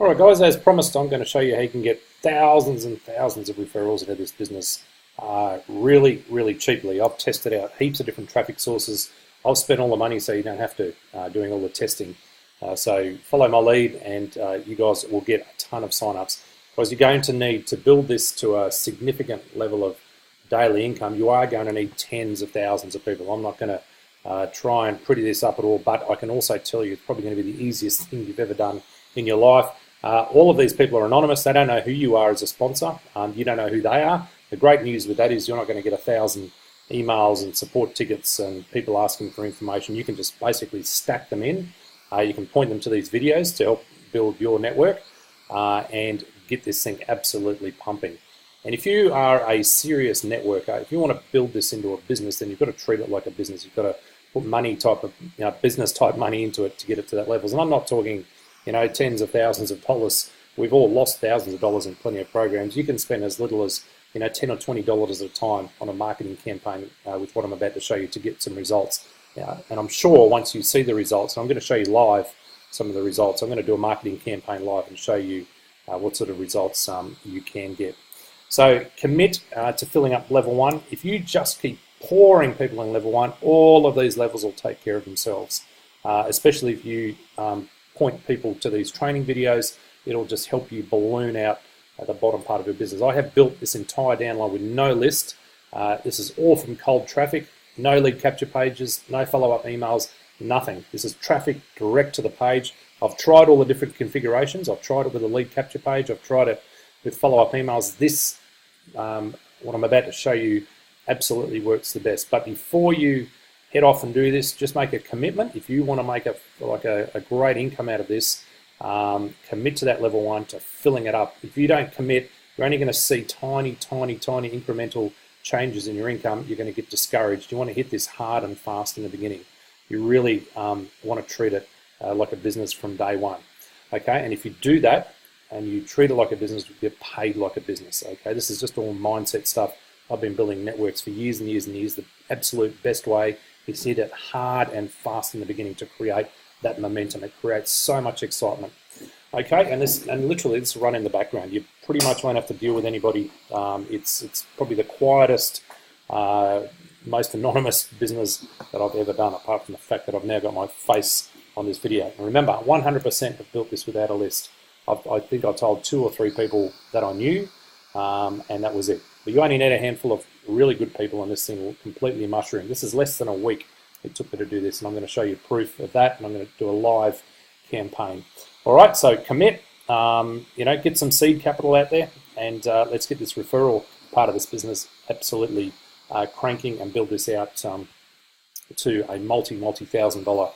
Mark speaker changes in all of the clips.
Speaker 1: All right, guys, as promised, I'm going to show you how you can get thousands and thousands of referrals into this business really, really cheaply. I've tested out heaps of different traffic sources. I've spent all the money so you don't have to doing all the testing. So follow my lead and you guys will get a ton of signups. Because you're going to need to build this to a significant level of daily income. You are going to need tens of thousands of people. I'm not going to try and pretty this up at all, but I can also tell you it's probably going to be the easiest thing you've ever done in your life. All of these people are anonymous. They don't know who you are as a sponsor. You don't know who they are. The great news with that is you're not going to get 1,000 emails and support tickets and people asking for information. You can just basically stack them in. You can point them to these videos to help build your network and get this thing absolutely pumping. And if you are a serious networker, if you want to build this into a business, then you've got to treat it like a business. You've got to put money type of, business type money into it to get it to that levels. And I'm not talking, tens of thousands of dollars. We've all lost thousands of dollars in plenty of programs. You can spend as little as, $10 or $20 at a time on a marketing campaign with what I'm about to show you to get some results. And I'm sure once you see the results, and I'm going to show you live some of the results. I'm going to do a marketing campaign live and show you what sort of results you can get. So commit to filling up level 1. If you just keep pouring people in level 1, all of these levels will take care of themselves, especially if you point people to these training videos. It'll just help you balloon out at the bottom part of your business. I have built this entire downline with no list. This is all from cold traffic, no lead capture pages, no follow-up emails, nothing. This is traffic direct to the page. I've tried all the different configurations. I've tried it with a lead capture page. I've tried it with follow-up emails. This, what I'm about to show you, absolutely works the best. But before you head off and do this, just make a commitment. If you want to make a great income out of this, commit to that level 1 to filling it up. If you don't commit, you're only going to see tiny incremental changes in your income. You're going to get discouraged. You want to hit this hard and fast in the beginning. You really want to treat it like a business from day one. Okay, and if you do that and you treat it like a business, you get paid like a business. Okay, this is just all mindset stuff. I've been building networks for years and years and years. The absolute best way is hit it hard and fast in the beginning to create that momentum. It creates so much excitement. Okay, and literally this will run in the background. You pretty much won't have to deal with anybody. It's probably the quietest, most anonymous business that I've ever done, apart from the fact that I've now got my face on this video. And remember, 100% have built this without a list. I think I told 2 or 3 people that I knew, and that was it. But you only need a handful of really good people, and this thing will completely mushroom. This is less than a week it took me to do this, and I'm going to show you proof of that, and I'm going to do a live campaign. All right, so commit, get some seed capital out there, and let's get this referral part of this business absolutely cranking and build this out to a multi-thousand-dollar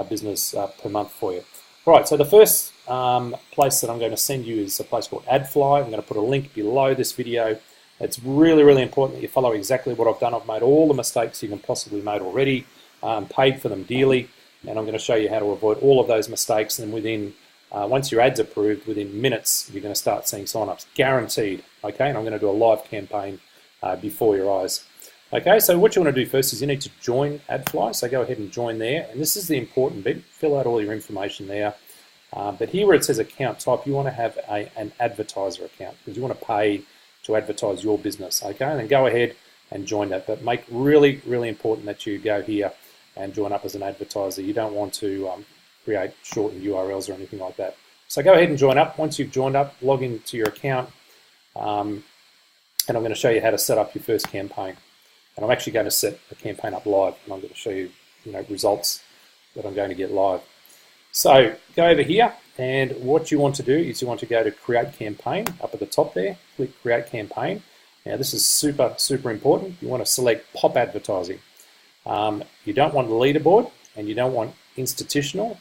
Speaker 1: business per month for you. All right, so the first place that I'm going to send you is a place called AdFly. I'm going to put a link below this video. It's really, really important that you follow exactly what I've done. I've made all the mistakes you can possibly make already, paid for them dearly, and I'm going to show you how to avoid all of those mistakes. And within, once your ad's approved, within minutes, you're going to start seeing signups, guaranteed. Okay, and I'm going to do a live campaign before your eyes. Okay, so what you want to do first is you need to join AdFly. So go ahead and join there, and this is the important bit. Fill out all your information there. But here where it says account type, you want to have an advertiser account because you want to pay to advertise your business. Okay, and then go ahead and join that. But make really, really important that you go here and join up as an advertiser. You don't want to create shortened URLs or anything like that. So go ahead and join up. Once you've joined up, log into your account, and I'm going to show you how to set up your first campaign. And I'm actually going to set the campaign up live, and I'm going to show you, results that I'm going to get live. So go over here, and what you want to do is you want to go to Create Campaign up at the top there. Click Create Campaign. Now this is super, super important. You want to select Pop Advertising. You don't want leaderboard, and you don't want institutional.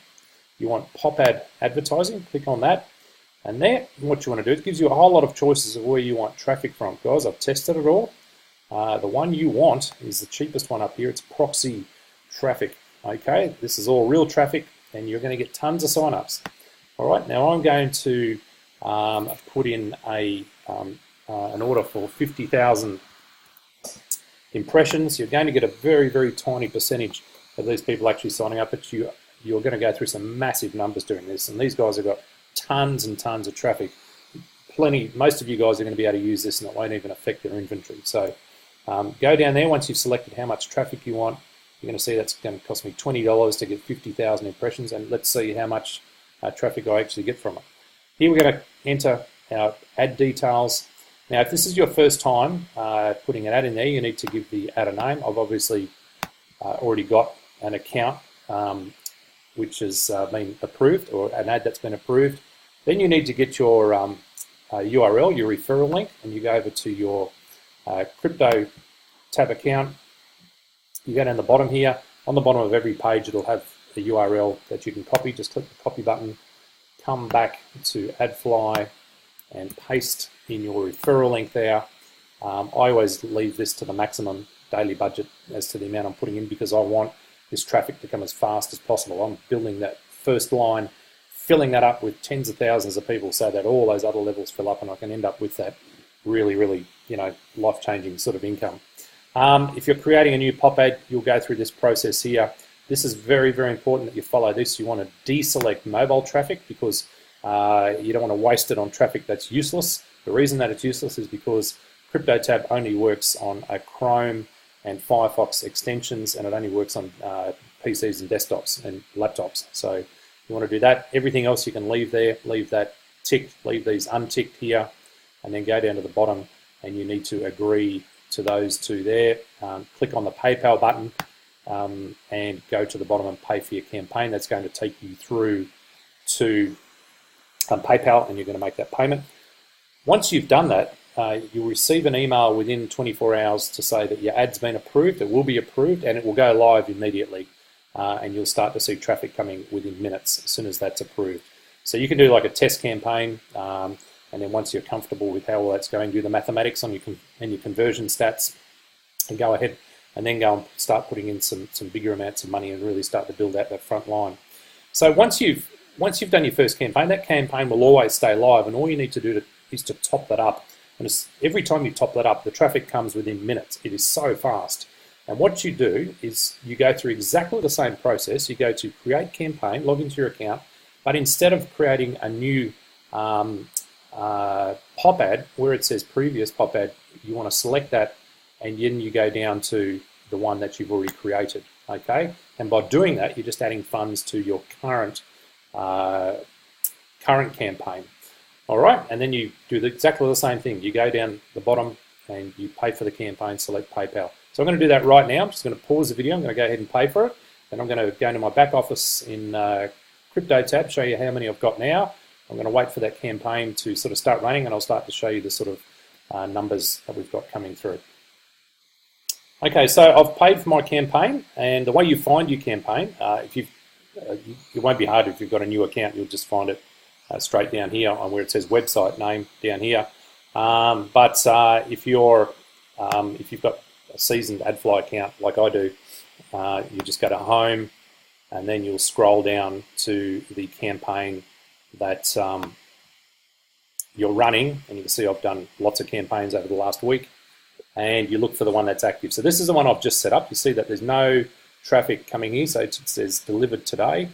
Speaker 1: You want Pop Ad Advertising. Click on that. And there, what you want to do, it gives you a whole lot of choices of where you want traffic from. Guys, I've tested it all. The one you want is the cheapest one up here. It's proxy traffic. Okay, this is all real traffic, and you're going to get tons of signups. All right, now I'm going to put in an order for 50,000 impressions. You're going to get a very, very tiny percentage of these people actually signing up, but you're going to go through some massive numbers doing this. And these guys have got tons and tons of traffic. Most of you guys are going to be able to use this and it won't even affect your inventory. So go down there. Once you've selected how much traffic you want, you're going to see that's going to cost me $20 to get 50,000 impressions, and let's see how much traffic I actually get from it. Here we're going to enter our ad details. Now, if this is your first time putting an ad in there, you need to give the ad a name. I've obviously already got an account which has been approved, or an ad that's been approved. Then you need to get your URL, your referral link, and you go over to your CryptoTab account. You go down the bottom here. On the bottom of every page, it'll have a URL that you can copy. Just click the copy button, come back to AdFly, and paste in your referral link there. I always leave this to the maximum daily budget as to the amount I'm putting in, because I want this traffic to come as fast as possible. I'm building that first line, filling that up with tens of thousands of people so that all those other levels fill up and I can end up with that really, really, life-changing sort of income. If you're creating a new pop ad, you'll go through this process here. This is very, very important that you follow this. You want to deselect mobile traffic because you don't want to waste it on traffic that's useless. The reason that it's useless is because CryptoTab only works on a Chrome and Firefox extensions, and it only works on PCs and desktops and laptops. So you want to do that. Everything else you can leave there, leave that ticked, leave these unticked here, and then go down to the bottom and you need to agree to those two there. Click on the PayPal button and go to the bottom and pay for your campaign. That's going to take you through to PayPal, and you're going to make that payment. Once you've done that, you'll receive an email within 24 hours to say that your ad's been approved. It will be approved and it will go live immediately, and you'll start to see traffic coming within minutes as soon as that's approved. So you can do like a test campaign, and then once you're comfortable with how all that's going, do the mathematics on your conversion stats, and go ahead and then go and start putting in some bigger amounts of money and really start to build out that front line. So once you've done your first campaign, that campaign will always stay live, and all you need to do is to top that up. And every time you top that up, the traffic comes within minutes. It is so fast. And what you do is you go through exactly the same process. You go to create campaign, log into your account, but instead of creating a new pop ad where it says previous pop ad, you want to select that, and then you go down to the one that you've already created. Okay, and by doing that, you're just adding funds to your current campaign. All right, and then you do exactly the same thing. You go down the bottom and you pay for the campaign, select PayPal. So I'm going to do that right now. I'm just going to pause the video. I'm going to go ahead and pay for it. Then I'm going to go into my back office in CryptoTab, show you how many I've got now. I'm going to wait for that campaign to sort of start running, and I'll start to show you the sort of numbers that we've got coming through. Okay, so I've paid for my campaign, and the way you find your campaign, it won't be hard if you've got a new account. You'll just find it straight down here on where it says website name down here. But if you've got a seasoned AdFly account like I do, you just go to home, and then you'll scroll down to the campaign that you're running, and you can see I've done lots of campaigns over the last week, and you look for the one that's active. So this is the one I've just set up. You see that there's no traffic coming here, so it says delivered today.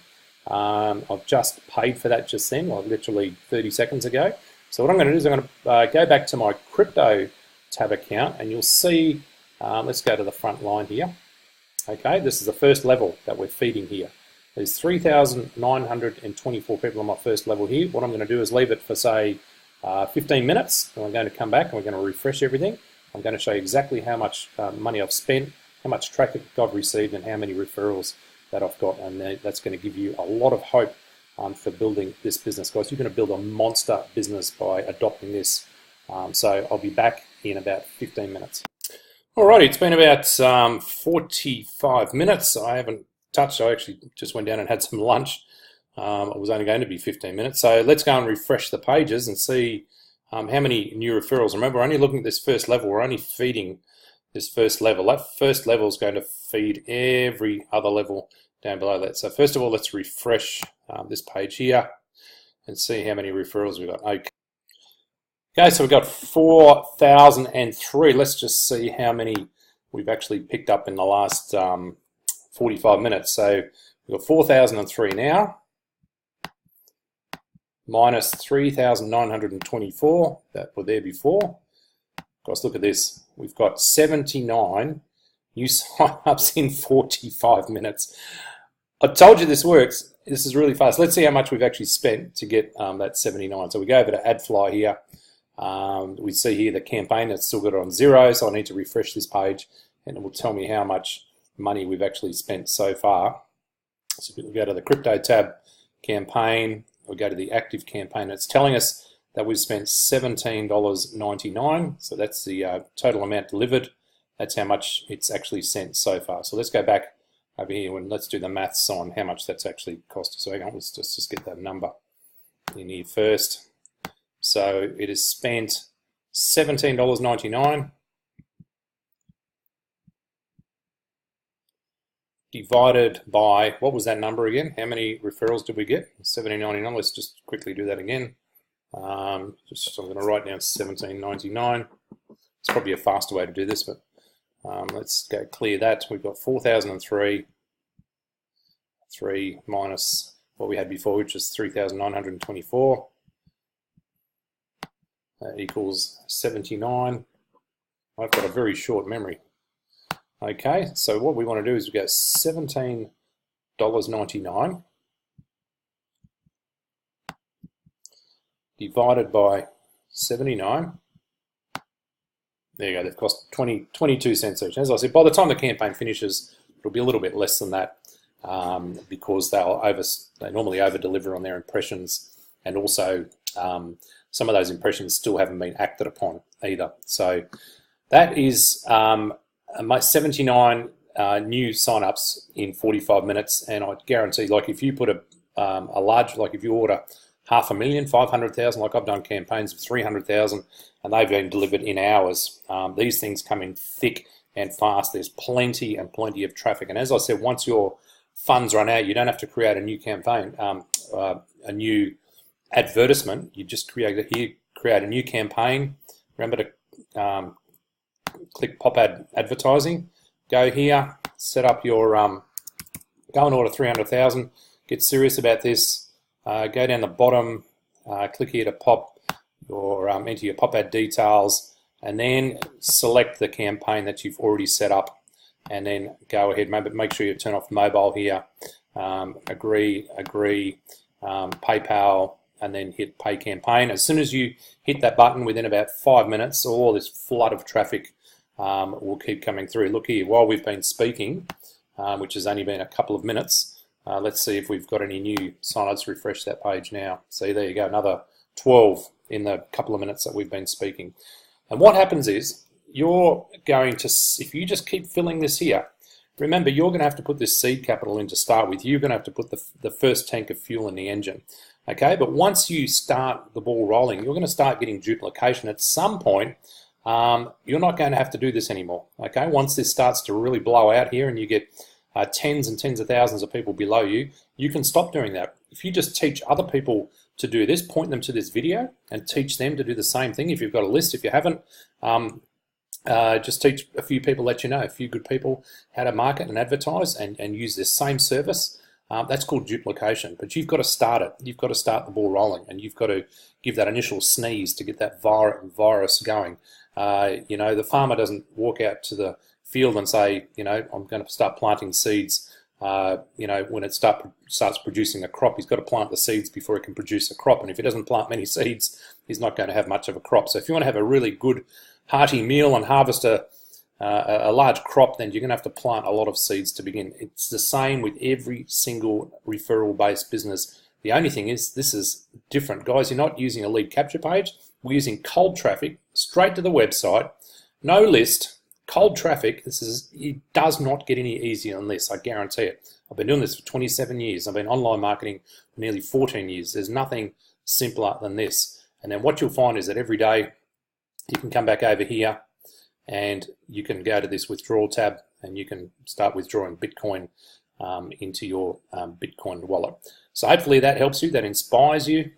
Speaker 1: I've just paid for that just then, like literally 30 seconds ago. So what I'm going to do is I'm going to go back to my CryptoTab account, and you'll see, let's go to the front line here. Okay, this is the first level that we're feeding here. There's 3,924 people on my first level here. What I'm going to do is leave it for, say, 15 minutes, and I'm going to come back and we're going to refresh everything. I'm going to show you exactly how much money I've spent, how much traffic I've received, and how many referrals that I've got, and that's going to give you a lot of hope for building this business, guys. You're going to build a monster business by adopting this. So I'll be back in about 15 minutes. Alrighty, it's been about 45 minutes. I haven't touched. I actually just went down and had some lunch. It was only going to be 15 minutes. So let's go and refresh the pages and see how many new referrals. Remember, we're only looking at this first level. We're only feeding this first level. That first level is going to feed every other level down below that. So first of all, let's refresh this page here and see how many referrals we've got. Okay, so we've got 4,003. Let's just see how many we've actually picked up in the last 45 minutes. So we've got 4,003 now. minus 3,924 that were there before. Guys, look at this. We've got 79 new sign-ups in 45 minutes. I told you this works. This is really fast. Let's see how much we've actually spent to get that 79. So we go over to AdFly here. We see here the campaign, it's still got it on 0, so I need to refresh this page and it will tell me how much money we've actually spent so far. So we'll go to the CryptoTab campaign, we'll go to the active campaign. It's telling us that we've spent $17.99, so that's the total amount delivered. That's how much it's actually sent so far. So let's go back over here and let's do the maths on how much that's actually cost us. So hang on, let's just get that number in here first. So it has spent $17.99 divided by, what was that number again? How many referrals did we get? $17.99. Let's just quickly do that again. So I'm going to write down $17.99. It's probably a faster way to do this, but let's go clear that. We've got 4,003, 3 minus what we had before, which is 3,924. Equals 79. I've got a very short memory. Okay, so what we want to do is we go $17.99 divided by 79. There you go, they've cost 22 cents each. As I said, by the time the campaign finishes, it'll be a little bit less than that because they normally over-deliver on their impressions, and also some of those impressions still haven't been acted upon either. So that is my 79 new sign-ups in 45 minutes, and I guarantee, like if you put a large, like if you order 500,000, 500,000, like I've done campaigns of 300,000, and they've been delivered in hours. These things come in thick and fast. There's plenty and plenty of traffic, and as I said, once your funds run out, you don't have to create a new campaign, a new advertisement. You just create a new campaign. Remember to click pop ad advertising. Go here, set up your go and order 300,000. Get serious about this. Go down the bottom, click here to pop your enter your pop ad details, and then select the campaign that you've already set up, and then go ahead. Make sure you turn off mobile here. Agree, PayPal, and then hit pay campaign. As soon as you hit that button, within about 5 minutes, all this flood of traffic will keep coming through. Look here, while we've been speaking, which has only been a couple of minutes, let's see if we've got any new sign-ups. Refresh that page now. See, there you go, another 12 in the couple of minutes that we've been speaking. And what happens is, you're going to, if you just keep filling this here, remember, you're going to have to put this seed capital in to start with. You're going to have to put the first tank of fuel in the engine. Okay, but once you start the ball rolling, you're going to start getting duplication. At some point, you're not going to have to do this anymore. Okay, once this starts to really blow out here and you get tens and tens of thousands of people below you, you can stop doing that. If you just teach other people to do this, point them to this video and teach them to do the same thing. If you've got a list, if you haven't, just teach a few people that you know, a few good people, how to market and advertise and use this same service. That's called duplication, but you've got to start it. You've got to start the ball rolling, and you've got to give that initial sneeze to get that virus going. You know, the farmer doesn't walk out to the field and say, you know, I'm going to start planting seeds. You know, when it starts producing a crop, he's got to plant the seeds before it can produce a crop. And if he doesn't plant many seeds, he's not going to have much of a crop. So if you want to have a really good hearty meal and harvest a large crop, then you're going to have to plant a lot of seeds to begin. It's the same with every single referral-based business. The only thing is, this is different. Guys, you're not using a lead capture page. We're using cold traffic straight to the website. No list, cold traffic. It does not get any easier than this, I guarantee it. I've been doing this for 27 years. I've been online marketing for nearly 14 years. There's nothing simpler than this. And then what you'll find is that every day you can come back over here and you can go to this withdrawal tab and you can start withdrawing Bitcoin into your Bitcoin wallet. So hopefully that helps you, that inspires you,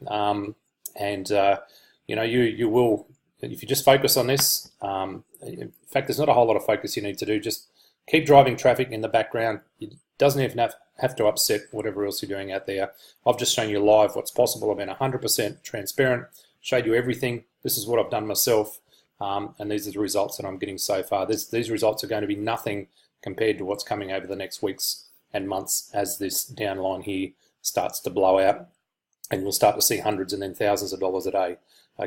Speaker 1: and you know, you will, if you just focus on this. In fact, there's not a whole lot of focus you need to do. Just keep driving traffic in the background. It doesn't even have to upset whatever else you're doing out there. I've just shown you live what's possible. I've been 100% transparent, showed you everything. This is what I've done myself, and these are the results that I'm getting so far. These results are going to be nothing compared to what's coming over the next weeks and months as this downline here starts to blow out, and you'll start to see hundreds and then thousands of dollars a day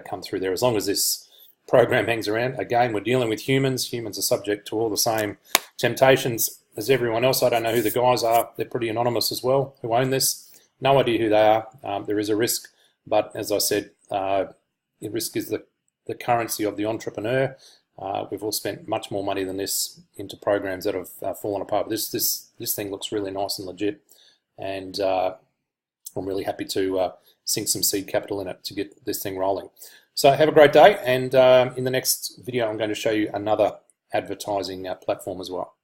Speaker 1: come through there. As long as this program hangs around, again, we're dealing with humans. Humans are subject to all the same temptations as everyone else. I don't know who the guys are. They're pretty anonymous as well, who own this. No idea who they are. There is a risk, but as I said, the risk is the currency of the entrepreneur. We've all spent much more money than this into programs that have fallen apart. But this thing looks really nice and legit, and I'm really happy to sink some seed capital in it to get this thing rolling. So have a great day, and in the next video I'm going to show you another advertising platform as well.